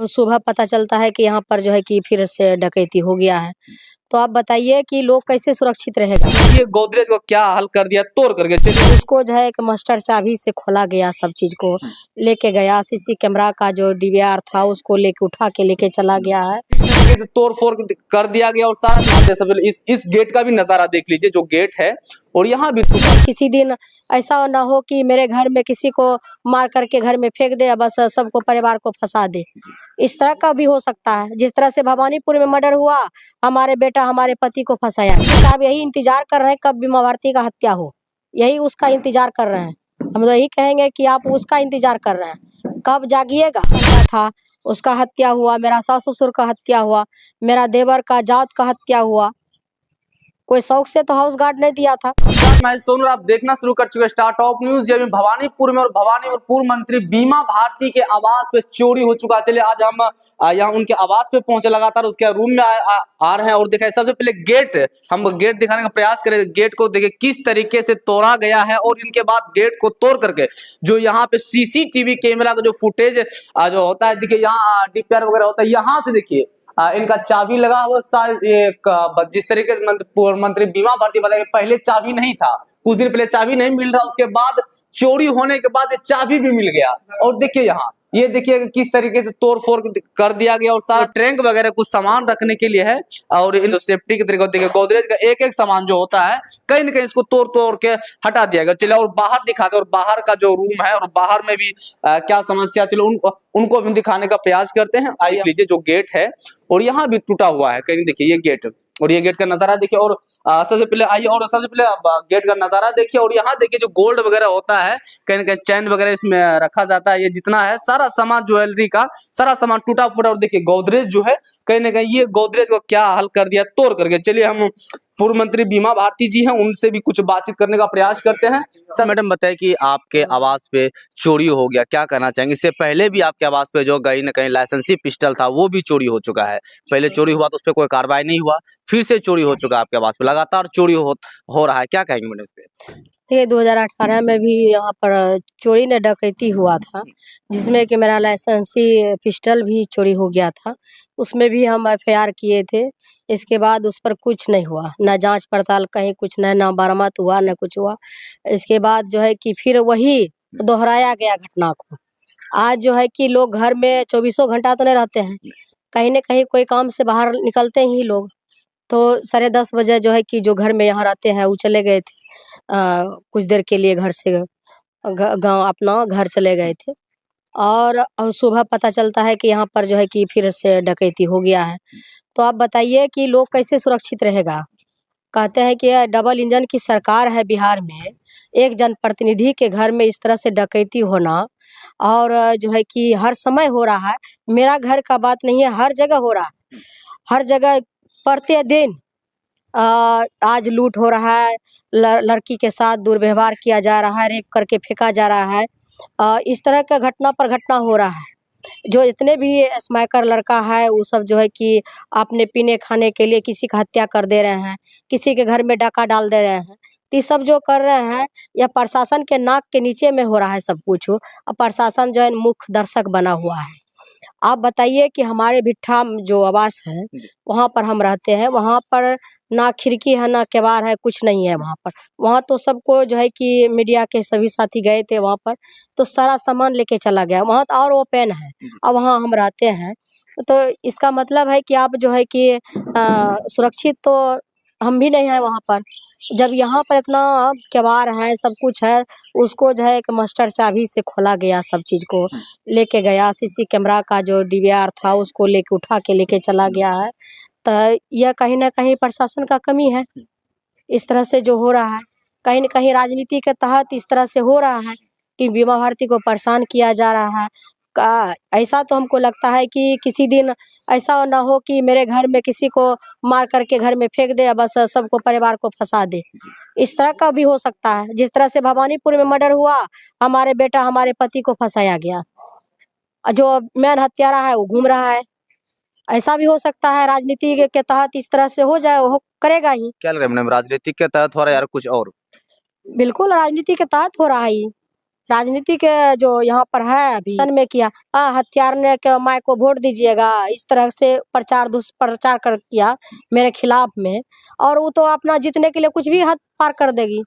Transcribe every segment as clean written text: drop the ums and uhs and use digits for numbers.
सुबह पता चलता है कि यहाँ पर जो है कि फिर से डकैती हो गया है। तो आप बताइए कि लोग कैसे सुरक्षित रहेगा? ये गोदरेज को क्या हल कर दिया, तोड़ करके चलिए। उसको जो है एक मास्टर चाबी से खोला गया, सब चीज को लेके गया। सीसी कैमरा का जो डीवीआर था उसको लेके उठा के लेके चला गया है। तो तोड़ फोड़ कर दिया गया और सारा सब इस गेट का भी नजारा देख लीजिए, जो गेट है और यहाँ भी किसी दिन ऐसा ना हो कि मेरे घर में किसी को मार करके घर में फेंक दे, बस सबको परिवार को फंसा दे। इस तरह का भी हो सकता है। जिस तरह से भवानीपुर में मर्डर हुआ, हमारे बेटा हमारे पति को फंसाया। साहब यही इंतजार कर रहे हैं कब बीमा भारती का हत्या हो, यही उसका इंतजार कर रहे हैं। हम तो यही कहेंगे कि आप उसका इंतजार कर रहे हैं, कब जागिएगा। था उसका हत्या हुआ, मेरा सास ससुर का हत्या हुआ, मेरा देवर का जात का हत्या हुआ। कोई शौक से तो हाउस गार्ड नहीं दिया था। मैं सोनू, आप देखना शुरू कर चुके स्टार टॉप न्यूज। ये भवानीपुर में और भवानीपुर पूर्व मंत्री बीमा भारती के आवास पे चोरी हो चुका। चलिए आज हम यहाँ उनके आवास पे पहुंचे, लगातार उसके रूम में आ रहे हैं और दिखाए। सबसे पहले गेट, हम गेट दिखाने का प्रयास करें। गेट को देखिए किस तरीके से तोड़ा गया है और इनके बाद गेट को तोड़ करके जो यहाँ पे सीसीटीवी कैमरा का जो फुटेज जो होता है, देखिए यहाँ डीपीआर वगैरह होता है, यहाँ से देखिए इनका चाबी लगा हुआ। जिस तरीके से मंत्री बीमा भारती बताया, पहले चाबी नहीं था, कुछ दिन पहले चाबी नहीं मिल रहा, उसके बाद चोरी होने के बाद चाबी भी मिल गया। और देखिए यहाँ ये देखिए किस तरीके से तोड़ फोड़ कर दिया गया और सारा ट्रंक वगैरह कुछ सामान रखने के लिए है। और इन सेफ्टी के तरीके देखिए, गोदरेज का एक एक सामान जो होता है कहीं ना कहीं इसको तोड़ तोड़ के हटा दिया गया। चलिए और बाहर दिखाते हैं, और बाहर का जो रूम है और बाहर में भी क्या समस्या, चलो उनको भी दिखाने का प्रयास करते हैं। आइए लीजिए, जो गेट है और यहाँ भी टूटा हुआ है कहीं, देखिए ये गेट और ये गेट का नजारा देखिए। और सबसे पहले आइए और सबसे पहले गेट का नजारा देखिए। और यहाँ देखिए जो गोल्ड वगैरह होता है, कहीं ना कहीं चैन वगैरह इसमें रखा जाता है। ये जितना है सारा सामान, ज्वेलरी का सारा सामान टूटा फूटा। और देखिए गोदरेज जो है कहीं ना कहीं, ये गोदरेज को क्या हल कर दिया, तोड़ करके। चलिए हम पूर्व मंत्री बीमा भारती जी हैं, उनसे भी कुछ बातचीत करने का प्रयास करते हैं। सर मैडम बताइए कि आपके आवास पे चोरी हो गया, क्या कहना चाहेंगे? इससे पहले भी आपके आवास पे जो कहीं ना कहीं लाइसेंसी पिस्टल था वो भी चोरी हो चुका है। पहले चोरी हुआ तो उस पर कोई कार्रवाई नहीं हुआ, फिर से चोरी हो चुका है आपके आवास पे, लगातार चोरी हो रहा है, क्या कहेंगे मैडम इस पे? ये 2018 में भी यहाँ पर चोरी ने डकैती हुआ था, जिसमें कि मेरा लाइसेंसी पिस्टल भी चोरी हो गया था। उसमें भी हम एफआईआर किए थे। इसके बाद उस पर कुछ नहीं हुआ, ना जांच पड़ताल कहीं कुछ नहीं, ना बरामद हुआ, ना कुछ हुआ। इसके बाद जो है कि फिर वही दोहराया गया घटना को। आज जो है कि लोग घर में 24 घंटा तो नहीं रहते हैं, कहीं न कहीं कोई काम से बाहर निकलते ही लोग। तो 10:30 बजे जो है कि जो घर में यहाँ रहते हैं वो चले गए थे, कुछ देर के लिए घर से गाँव अपना घर चले गए थे। और सुबह पता चलता है कि यहाँ पर जो है कि फिर से डकैती हो गया है। तो आप बताइए कि लोग कैसे सुरक्षित रहेगा? कहते हैं कि डबल इंजन की सरकार है बिहार में, एक जनप्रतिनिधि के घर में इस तरह से डकैती होना, और जो है कि हर समय हो रहा है। मेरा घर का बात नहीं है, हर जगह हो रहा है। हर जगह प्रतिदिन आज लूट हो रहा है, लड़की के साथ दुर्व्यवहार किया जा रहा है, रेप करके फेंका जा रहा है। इस तरह का घटना पर घटना हो रहा है। जो इतने भी स्मैकर लड़का है वो सब जो है कि अपने पीने खाने के लिए किसी का हत्या कर दे रहे हैं, किसी के घर में डाका डाल दे रहे हैं। तो ये सब जो कर रहे हैं, यह प्रशासन के नाक के नीचे में हो रहा है सब कुछ। और प्रशासन जो है मुख्य दर्शक बना हुआ है। आप बताइए कि हमारे भिट्ठा जो आवास है, वहाँ पर हम रहते हैं, वहाँ पर ना खिड़की है, ना केवाड़ है, कुछ नहीं है वहाँ पर। वहाँ तो सबको जो है कि मीडिया के सभी साथी गए थे वहाँ पर, तो सारा सामान लेके चला गया। वहाँ तो और ओपन है, और वहाँ हम रहते हैं। तो इसका मतलब है कि आप जो है कि सुरक्षित तो हम भी नहीं है वहाँ पर। जब यहाँ पर इतना केवाड़ है, सब कुछ है, उसको जो है एक मास्टर चाबी से खोला गया, सब चीज को लेके गया। सीसी कैमरा का जो डीवीआर था उसको लेके उठा के लेके चला गया है। तो यह कहीं न कहीं प्रशासन का कमी है। इस तरह से जो हो रहा है, कहीं न कहीं राजनीति के तहत इस तरह से हो रहा है कि बीमा भारती को परेशान किया जा रहा है। ऐसा तो हमको लगता है कि किसी दिन ऐसा ना हो कि मेरे घर में किसी को मार करके घर में फेंक दे, बस सबको परिवार को फंसा दे। इस तरह का भी हो सकता है। जिस तरह से भवानीपुर में मर्डर हुआ, हमारे बेटा हमारे पति को फंसाया गया। जो मेन हत्यारा है वो घूम रहा है। ऐसा भी हो सकता है राजनीति के तहत इस तरह से हो जाए, वो करेगा ही। क्या लग रहा है मैडम, राजनीतिक के तहत हो रहा है यार कुछ और? बिल्कुल राजनीति के तहत हो रहा है ये। राजनीति के जो यहाँ पर है अभी सन में किया, हथियार ने के माय को वोट दीजिएगा, इस तरह से प्रचार दुष्प्रचार कर किया मेरे खिलाफ में, और वो तो अपना जीतने के लिए कुछ भी हद पार कर देगी।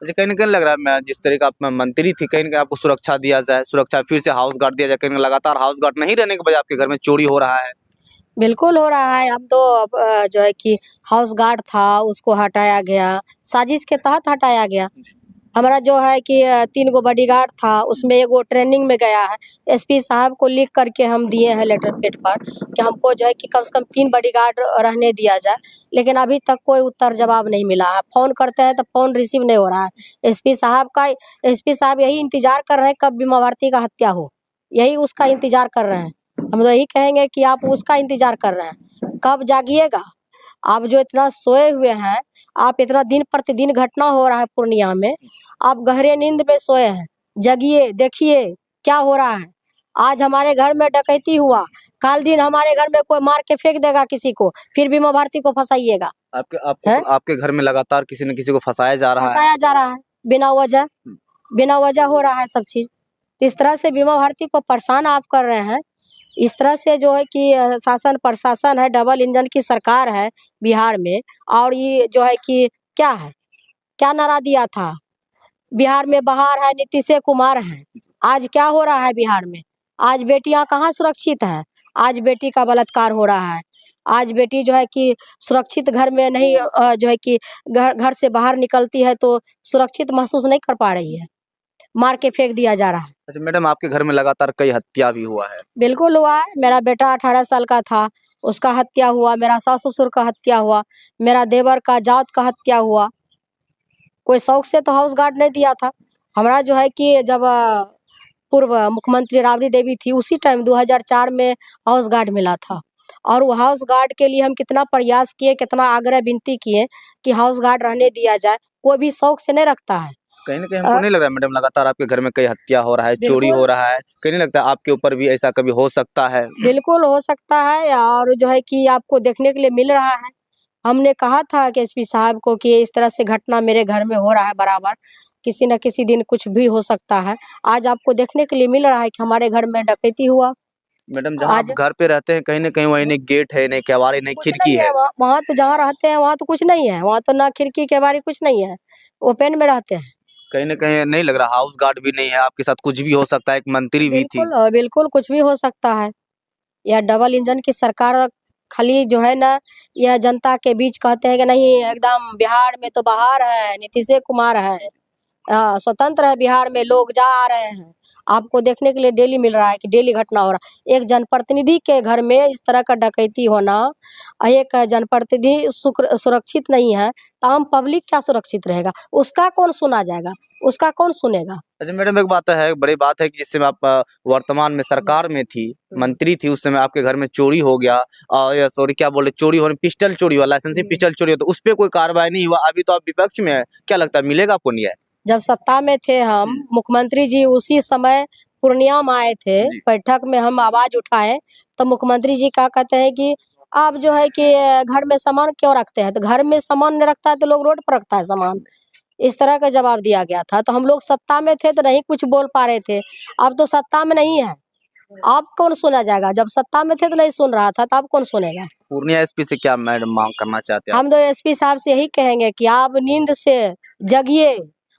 अच्छा, कहीं ना कहीं लग रहा है मैं जिस तरह का आप मंत्री थी, कहीं ना कहीं आपको सुरक्षा दिया जाए, सुरक्षा फिर से हाउस गार्ड दिया जाए, कहीं लगातार हाउस गार्ड नहीं रहने के वजह आपके घर में चोरी हो रहा है। बिल्कुल हो रहा है। हम तो अब जो है कि हाउस गार्ड था उसको हटाया गया, साजिश के तहत हटाया गया। हमारा जो है कि 3 गो बॉडीगार्ड था, उसमें एगो ट्रेनिंग में गया है। एसपी साहब को लिख करके हम दिए हैं लेटर पेड पर कि हमको जो है कि कम से कम 3 बॉडीगार्ड रहने दिया जाए, लेकिन अभी तक कोई उत्तर जवाब नहीं मिला है। फ़ोन करते हैं तो फ़ोन रिसीव नहीं हो रहा है। एसपी साहब यही इंतज़ार कर रहे हैं कब बीमा भारती का हत्या हो, यही उसका इंतज़ार कर रहे हैं। हम तो यही कहेंगे कि आप उसका इंतज़ार कर रहे हैं, कब जागिएगा? आप जो इतना सोए हुए हैं, आप इतना दिन प्रतिदिन घटना हो रहा है पूर्णिया में, आप गहरे नींद में सोए हैं, जगिए, देखिए क्या हो रहा है। आज हमारे घर में डकैती हुआ, कल दिन हमारे घर में कोई मार के फेंक देगा किसी को, फिर बीमा भारती को फंसाइएगा। आपके घर में लगातार किसी न किसी को फंसाया जा रहा है। फंसाया जा रहा है बिना वजह हो रहा है सब चीज। इस तरह से बीमा भारती को परेशान आप कर रहे हैं। इस तरह से जो है कि शासन प्रशासन है, डबल इंजन की सरकार है बिहार में, और ये जो है कि क्या नारा दिया था, बिहार में बहार है, नीतीश कुमार है। आज क्या हो रहा है बिहार में? आज बेटियां कहाँ सुरक्षित है? आज बेटी का बलात्कार हो रहा है। आज बेटी जो है कि सुरक्षित घर में नहीं, जो है कि घर से बाहर निकलती है तो सुरक्षित महसूस नहीं कर पा रही है, मार के फेंक दिया जा रहा है। अच्छा मैडम, आपके घर में लगातार कई हत्या भी हुआ है। बिल्कुल हुआ है। मेरा बेटा 18 साल का था, उसका हत्या हुआ। मेरा सास ससुर का हत्या हुआ। मेरा देवर का जात का हत्या हुआ। कोई शौक से तो हाउस गार्ड नहीं दिया था। हमारा जो है कि जब पूर्व मुख्यमंत्री राबड़ी देवी थी, उसी टाइम 2004 में हाउस गार्ड मिला था, और वो हाउस गार्ड के लिए हम कितना प्रयास किए, कितना आग्रह विनती किए कि हाउस गार्ड रहने दिया जाए। कोई भी शौक से नहीं रखता है। कहीं ना कहीं हमको नहीं लग रहा है मैडम, लगातार आपके घर में कई हत्या हो रहा है, चोरी हो रहा है, कहीं नहीं लगता आपके ऊपर भी ऐसा कभी हो सकता है? बिल्कुल हो सकता है, और जो है कि आपको देखने के लिए मिल रहा है। हमने कहा था कि एसपी साहब को कि इस तरह से घटना मेरे घर में हो रहा है बराबर, किसी न किसी दिन कुछ भी हो सकता है। आज आपको देखने के लिए मिल रहा है कि हमारे घर में डकैती हुआ। मैडम जहाँ आप घर पे रहते हैं, कहीं ना कहीं वहीं नहीं गेट है, नहीं केवाड़ी, नहीं खिड़की है। वहाँ तो जहाँ रहते हैं वहाँ तो कुछ नहीं है, वहाँ तो ना खिड़की केवाड़ी कुछ नहीं है, ओपन में रहते हैं। कहीं ना कहीं नहीं लग रहा हाउस गार्ड भी नहीं है, आपके साथ कुछ भी हो सकता है, एक मंत्री भी थी। बिल्कुल कुछ भी हो सकता है। यह डबल इंजन की सरकार खाली जो है ना, यह जनता के बीच कहते हैं कि नहीं एकदम बिहार में तो बहार है, नीतीश कुमार है, स्वतंत्र है, बिहार में लोग जा आ रहे हैं। आपको देखने के लिए डेली मिल रहा है कि डेली घटना हो रहा है। एक जनप्रतिनिधि के घर में इस तरह का डकैती होना, एक जनप्रतिनिधि सुरक्षित नहीं है, तो आम पब्लिक क्या सुरक्षित रहेगा? उसका कौन सुना जाएगा? उसका कौन सुनेगा? अच्छा मैडम, एक बात है, बड़ी बात है कि जिस समय आप वर्तमान में सरकार में थी, मंत्री थी, उस समय आपके घर में चोरी हो गया, और सॉरी क्या बोले, चोरी होने, पिस्टल चोरी हुआ, लाइसेंसी पिस्टल चोरी हुआ, तो उस पर कोई कार्रवाई नहीं हुआ। अभी तो आप विपक्ष में है, क्या लगता है मिलेगा आपको न्याय? जब सत्ता में थे हम, मुख्यमंत्री जी उसी समय पूर्णिया में आए थे, बैठक में हम आवाज उठाए, तो मुख्यमंत्री जी क्या कहते हैं कि आप जो है कि घर में सामान क्यों रखते हैं? तो घर में सामान नहीं रखता है तो लोग रोड पर रखता है सामान। इस तरह का जवाब दिया गया था। तो हम लोग सत्ता में थे तो नहीं कुछ बोल पा रहे थे, अब तो सत्ता में नहीं है, आप कौन सुना जाएगा? जब सत्ता में थे तो नहीं सुन रहा था, तो अब कौन सुनेगा? पूर्णिया एसपी से क्या मैडम मांग करना चाहते हैं? हम तो एसपी साहब से यही कहेंगे कि आप नींद से जगिए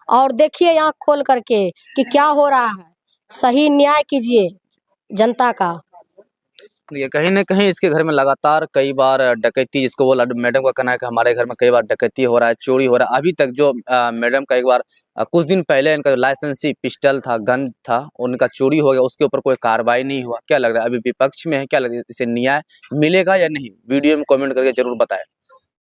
और देखिए आँख खोल करके कि क्या हो रहा है, सही न्याय कीजिए जनता का। ये कहीं न कहीं इसके घर में लगातार कई बार डकैती, जिसको बोला, मैडम का कहना है कि हमारे घर में कई बार डकैती हो रहा है, चोरी हो रहा है। अभी तक जो मैडम का एक बार कुछ दिन पहले इनका लाइसेंसी पिस्टल था, गन था, उनका चोरी हो गया, उसके ऊपर कोई कार्रवाई नहीं हुआ। क्या लग रहा है अभी विपक्ष में है, क्या लग रहा है इसे न्याय मिलेगा या नहीं? वीडियो में कमेंट करके जरूर बताएं।